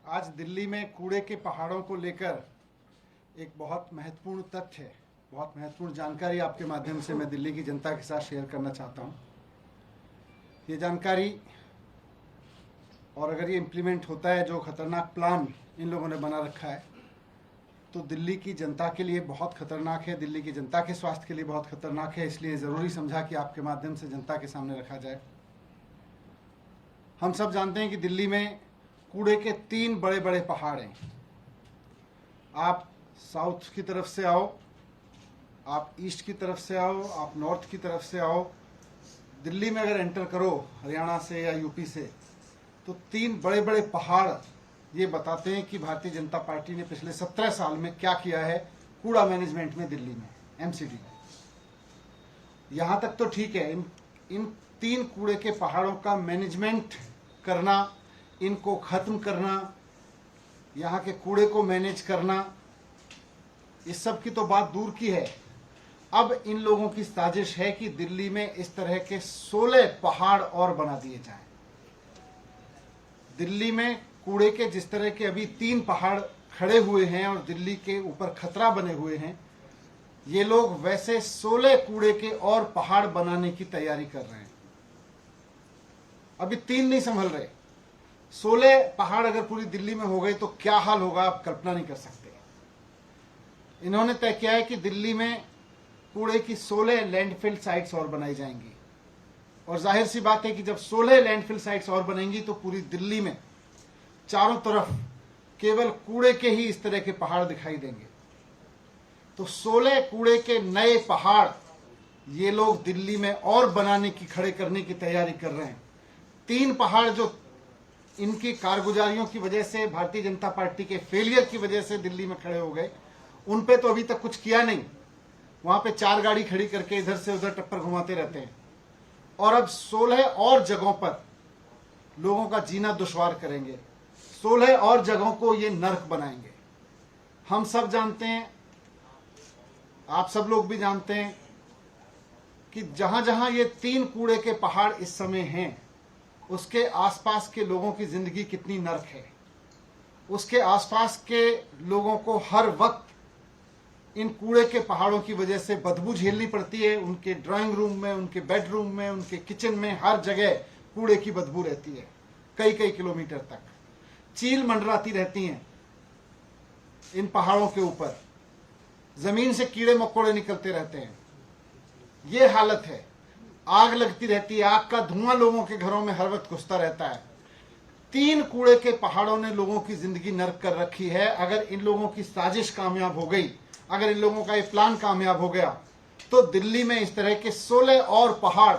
आज दिल्ली में कूड़े के पहाड़ों को लेकर एक बहुत महत्वपूर्ण तथ्य है, बहुत महत्वपूर्ण जानकारी आपके माध्यम से मैं दिल्ली की जनता के साथ शेयर करना चाहता हूँ। ये जानकारी और अगर ये इम्प्लीमेंट होता है, जो खतरनाक प्लान इन लोगों ने बना रखा है, तो दिल्ली की जनता के लिए बहुत खतरनाक है, दिल्ली की जनता के स्वास्थ्य के लिए बहुत खतरनाक है। इसलिए ज़रूरी समझा कि आपके माध्यम से जनता के सामने रखा जाए। हम सब जानते हैं कि दिल्ली में कूड़े के 3 बड़े बड़े पहाड़ हैं। आप साउथ की तरफ से आओ, आप ईस्ट की तरफ से आओ, आप नॉर्थ की तरफ से आओ, दिल्ली में अगर एंटर करो हरियाणा से या यूपी से, तो 3 बड़े बड़े पहाड़ ये बताते हैं कि भारतीय जनता पार्टी ने पिछले 17 साल में क्या किया है कूड़ा मैनेजमेंट में दिल्ली में, एमसीडी में। यहाँ तक तो ठीक है, इन 3 कूड़े के पहाड़ों का मैनेजमेंट करना, इनको खत्म करना, यहाँ के कूड़े को मैनेज करना, इस सब की तो बात दूर की है। अब इन लोगों की साजिश है कि दिल्ली में इस तरह के 16 पहाड़ और बना दिए जाएं। दिल्ली में कूड़े के जिस तरह के अभी 3 पहाड़ खड़े हुए हैं और दिल्ली के ऊपर खतरा बने हुए हैं, ये लोग वैसे 16 कूड़े के और पहाड़ बनाने की तैयारी कर रहे हैं। अभी 3 नहीं संभल रहे, 16 पहाड़ अगर पूरी दिल्ली में हो गए तो क्या हाल होगा, आप कल्पना नहीं कर सकते। इन्होंने तय किया है कि दिल्ली में कूड़े की 16 लैंडफिल साइट्स और बनाई जाएंगी। और जाहिर सी बात है कि जब 16 लैंडफिल साइट्स और बनेंगी तो पूरी दिल्ली में चारों तरफ केवल कूड़े के ही इस तरह के पहाड़ दिखाई देंगे। तो 16 कूड़े के नए पहाड़ ये लोग दिल्ली में और बनाने की, खड़े करने की तैयारी कर रहे हैं। 3 पहाड़ जो इनकी कारगुजारियों की वजह से, भारतीय जनता पार्टी के फेलियर की वजह से दिल्ली में खड़े हो गए, उन पे तो अभी तक कुछ किया नहीं। वहां पे 4 गाड़ी खड़ी करके इधर से उधर टप्पर घुमाते रहते हैं। और अब 16 और जगहों पर लोगों का जीना दुश्वार करेंगे, 16 और जगहों को ये नर्क बनाएंगे। हम सब जानते हैं, आप सब लोग भी जानते हैं कि जहां जहां ये 3 कूड़े के पहाड़ इस समय हैं, उसके आसपास के लोगों की जिंदगी कितनी नर्क है। उसके आसपास के लोगों को हर वक्त इन कूड़े के पहाड़ों की वजह से बदबू झेलनी पड़ती है। उनके ड्राइंग रूम में, उनके बेडरूम में, उनके किचन में, हर जगह कूड़े की बदबू रहती है, कई कई किलोमीटर तक। चील मंडराती रहती हैं इन पहाड़ों के ऊपर, जमीन से कीड़े मकोड़े निकलते रहते हैं। ये हालत है। आग लगती रहती है, आग का धुआं लोगों के घरों में हर वक्त घुसता रहता है। 3 कूड़े के पहाड़ों ने लोगों की जिंदगी नर्क कर रखी है। अगर इन लोगों की साजिश कामयाब हो गई, अगर इन लोगों का ये प्लान कामयाब हो गया, तो दिल्ली में इस तरह के 16 और पहाड़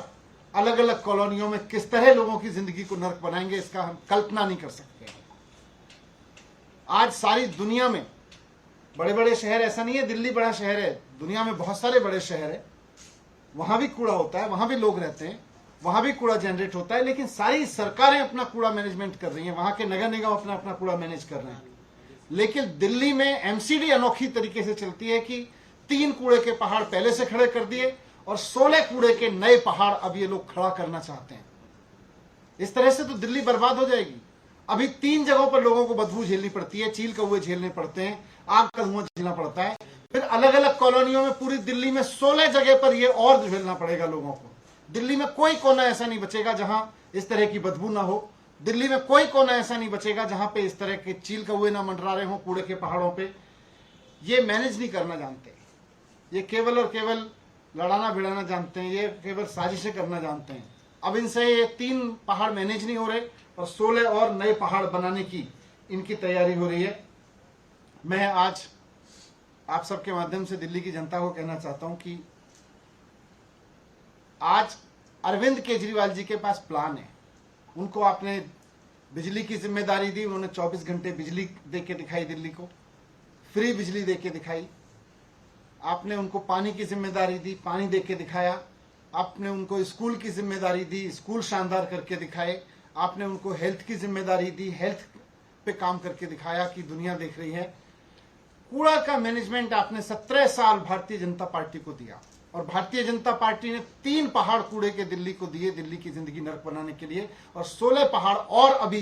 अलग अलग कॉलोनियों में किस तरह लोगों की जिंदगी को नर्क बनाएंगे, इसका हम कल्पना नहीं कर सकते। आज सारी दुनिया में बड़े बड़े शहर, ऐसा नहीं है दिल्ली बड़ा शहर है, दुनिया में बहुत सारे बड़े शहर है, वहां भी कूड़ा होता है, वहां भी लोग रहते हैं, वहां भी कूड़ा जनरेट होता है, लेकिन सारी सरकारें अपना कूड़ा मैनेजमेंट कर रही हैं, वहां के नगर निगम अपना अपना कूड़ा मैनेज कर रहे हैं। लेकिन दिल्ली में एमसीडी अनोखी तरीके से चलती है कि 3 कूड़े के पहाड़ पहले से खड़े कर दिए और 16 कूड़े के नए पहाड़ अब ये लोग खड़ा करना चाहते हैं। इस तरह से तो दिल्ली बर्बाद हो जाएगी। अभी 3 जगहों पर लोगों को बदबू झेलनी पड़ती है, चील कौवे झेलने पड़ते हैं, आग का धुआं झेलना पड़ता है। फिर अलग अलग कॉलोनियों में पूरी दिल्ली में 16 जगह पर ये और झेलना पड़ेगा लोगों को। दिल्ली में कोई कोना ऐसा नहीं बचेगा जहां इस तरह की बदबू ना हो। दिल्ली में कोई कोना ऐसा नहीं बचेगा जहां पे इस तरह के चील कौवे ना मंडरा रहे हों कूड़े के पहाड़ों पे। ये मैनेज नहीं करना जानते, ये केवल और केवल लड़ाना भिड़ाना जानते हैं, ये केवल साजिशें करना जानते हैं। अब इनसे ये 3 पहाड़ मैनेज नहीं हो रहे और 16 और नए पहाड़ बनाने की इनकी तैयारी हो रही है। मैं आज आप सबके माध्यम से दिल्ली की जनता को कहना चाहता हूं कि आज अरविंद केजरीवाल जी के पास प्लान है। उनको आपने बिजली की जिम्मेदारी दी, उन्होंने 24 घंटे बिजली दे के दिखाई, दिल्ली को फ्री बिजली दे के दिखाई। आपने उनको पानी की जिम्मेदारी दी, पानी दे के दिखाया। आपने उनको स्कूल की जिम्मेदारी दी, स्कूल शानदार करके दिखाए। आपने उनको हेल्थ की जिम्मेदारी दी, हेल्थ पे काम करके दिखाया कि दुनिया देख रही है। कूड़ा का मैनेजमेंट आपने 17 साल भारतीय जनता पार्टी को दिया और भारतीय जनता पार्टी ने 3 पहाड़ कूड़े के दिल्ली को दिए, दिल्ली की जिंदगी नर्क बनाने के लिए, और 16 पहाड़ और अभी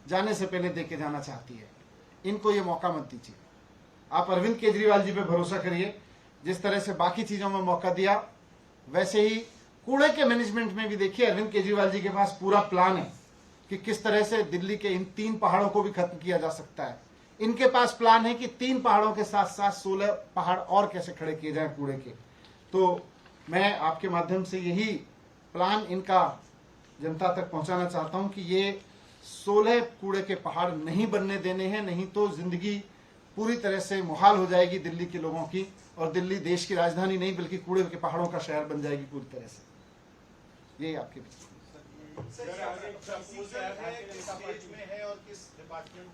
जाने से पहले दे के जाना चाहती है। इनको ये मौका मत दीजिए। आप अरविंद केजरीवाल जी पे भरोसा करिए। जिस तरह से बाकी चीजों में मौका दिया, वैसे ही कूड़े के मैनेजमेंट में भी देखिए अरविंद केजरीवाल जी के पास पूरा प्लान है कि किस तरह से दिल्ली के इन 3 पहाड़ों को भी खत्म किया जा सकता है। इनके पास प्लान है कि 3 पहाड़ों के साथ साथ 16 पहाड़ और कैसे खड़े किए जाएं कूड़े के। तो मैं आपके माध्यम से यही प्लान इनका जनता तक पहुंचाना चाहता हूं कि ये 16 कूड़े के पहाड़ नहीं बनने देने हैं, नहीं तो जिंदगी पूरी तरह से मुहाल हो जाएगी दिल्ली के लोगों की, और दिल्ली देश की राजधानी नहीं बल्कि कूड़े के पहाड़ों का शहर बन जाएगी पूरी तरह से। यही आपके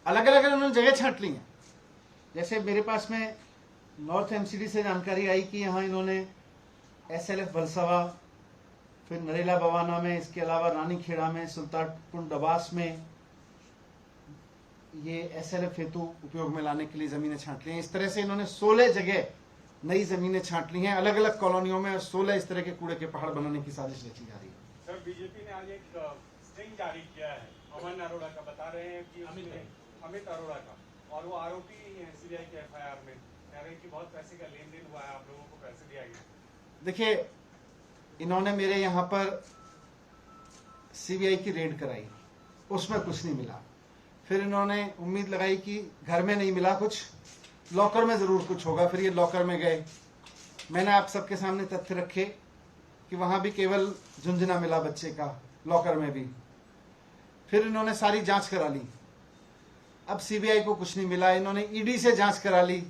अलग अलग उन्होंने जगह छांट ली है। जैसे मेरे पास में नॉर्थ एमसीडी से जानकारी आई कि यहाँ इन्होंने SLF भलसवा, फिर नरेला बवाना में, इसके अलावा रानीखेड़ा में, सुल्तानपुर डबास में ये SLF हेतु उपयोग में लाने के लिए जमीनें छांट ली हैं। इस तरह से इन्होंने 16 जगह नई जमीनें छांट ली हैं अलग अलग कॉलोनियों में, और 16 इस तरह के कूड़े के पहाड़ बनाने की साजिश रची जा रही है। सर, बीजेपी ने आज एक स्टिंग जारी किया है अमन अरोड़ा का, बता रहे हैं कि अमित अरोड़ा का, और वो आरोपी है सीबीआई के FIR में, कह रहे हैं कि बहुत पैसे का लेन देन हुआ है, आप लोगों को पैसे दिया गया। देखिए, इन्होंने मेरे यहाँ पर CBI की रेड कराई, उसमें कुछ नहीं मिला। फिर इन्होंने उम्मीद लगाई कि घर में नहीं मिला कुछ, लॉकर में जरूर कुछ होगा। फिर ये लॉकर में गए। मैंने आप सबके सामने तथ्य रखे कि वहां भी केवल झुंझुना मिला बच्चे का, लॉकर में भी। फिर इन्होंने सारी जांच करा ली, अब CBI को कुछ नहीं मिला। इन्होंने ED से जांच करा ली,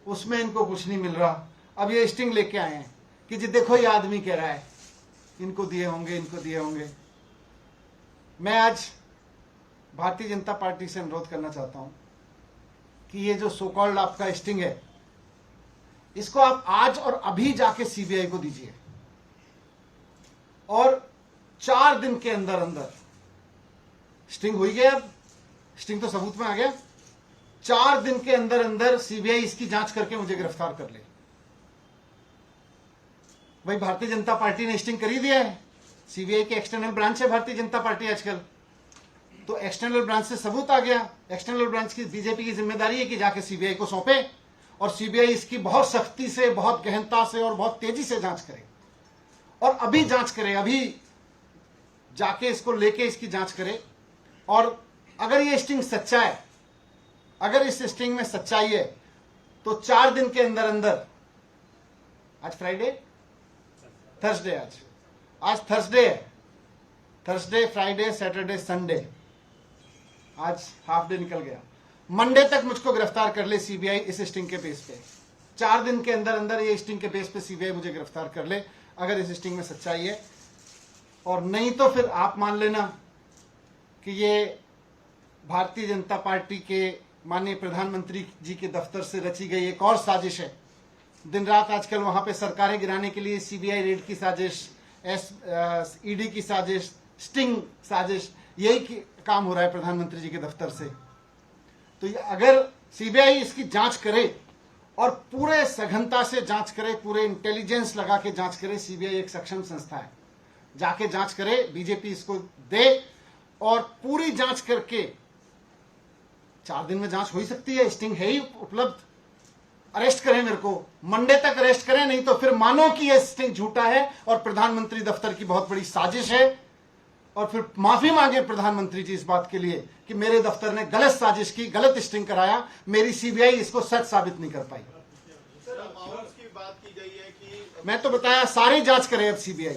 उसमें इनको कुछ नहीं मिल रहा। अब ये स्टिंग लेके आए हैं कि जी देखो ये आदमी कह रहा है इनको दिए होंगे, इनको दिए होंगे। मैं आज भारतीय जनता पार्टी से अनुरोध करना चाहता हूं कि ये जो सो कॉल्ड आपका स्टिंग है, इसको आप आज और अभी जाके CBI को दीजिए, और 4 दिन के अंदर अंदर स्टिंग हो ही गया। अब स्टिंग तो सबूत में आ गया। 4 दिन के अंदर अंदर CBI इसकी जांच करके मुझे गिरफ्तार कर ले। भाई, भारतीय जनता पार्टी ने स्टिंग कर ही दिया है। CBI की एक्सटर्नल ब्रांच है भारतीय जनता पार्टी आजकल, तो एक्सटर्नल ब्रांच से सबूत आ गया। एक्सटर्नल ब्रांच की बीजेपी की जिम्मेदारी है कि जाके CBI को सौंपे, और CBI इसकी बहुत सख्ती से, बहुत गहनता से और बहुत तेजी से जांच करे, और अभी जांच करे, अभी जाके इसको लेके इसकी जांच करे। और अगर ये स्टिंग सच्चा है, अगर इस स्टिंग में सच्चाई है, तो 4 दिन के अंदर अंदर, आज फ्राइडे, थर्सडे, आज थर्सडे है, थर्सडे, फ्राइडे, सैटरडे, संडे, आज हाफ डे निकल गया। मंडे तक मुझको गिरफ्तार कर ले CBI इस स्टिंग के बेस पे। 4 दिन के अंदर अंदर ये स्टिंग के बेस पे CBI मुझे गिरफ्तार कर ले, अगर इस स्टिंग में सच्चाई है। और नहीं तो फिर आप मान लेना कि ये भारतीय जनता पार्टी के माननीय प्रधानमंत्री जी के दफ्तर से रची गई एक और साजिश है। दिन रात आजकल वहां पे सरकारें गिराने के लिए CBI रेड की साजिश, ED की साजिश, स्टिंग साजिश, यही काम हो रहा है प्रधानमंत्री जी के दफ्तर से। तो ये अगर CBI इसकी जांच करे और पूरे सघनता से जांच करे, पूरे इंटेलिजेंस लगा के जांच करे, CBI एक सक्षम संस्था है, जाके जांच करे, बीजेपी इसको दे, और पूरी जांच करके 4 दिन में जांच हो ही सकती है। स्टिंग है ही उपलब्ध। अरेस्ट करें, मेरे को मंडे तक अरेस्ट करें, नहीं तो फिर मानो कि यह स्टिंग झूठा है और प्रधानमंत्री दफ्तर की बहुत बड़ी साजिश है, और फिर माफी मांगे प्रधानमंत्री जी इस बात के लिए कि मेरे दफ्तर ने गलत साजिश की, गलत स्टिंग कराया, मेरी CBI इसको सच साबित नहीं कर पाई। सर, अमाउंट की बात की गई है कि मैं तो बताया सारी जांच करे अब CBI।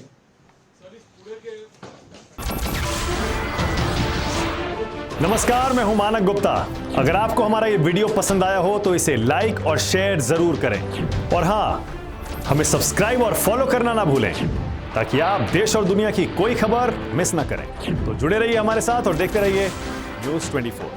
नमस्कार, मैं हूं मानक गुप्ता। अगर आपको हमारा ये वीडियो पसंद आया हो तो इसे लाइक और शेयर जरूर करें, और हां, हमें सब्सक्राइब और फॉलो करना ना भूलें, ताकि आप देश और दुनिया की कोई खबर मिस ना करें। तो जुड़े रहिए हमारे साथ और देखते रहिए News 24।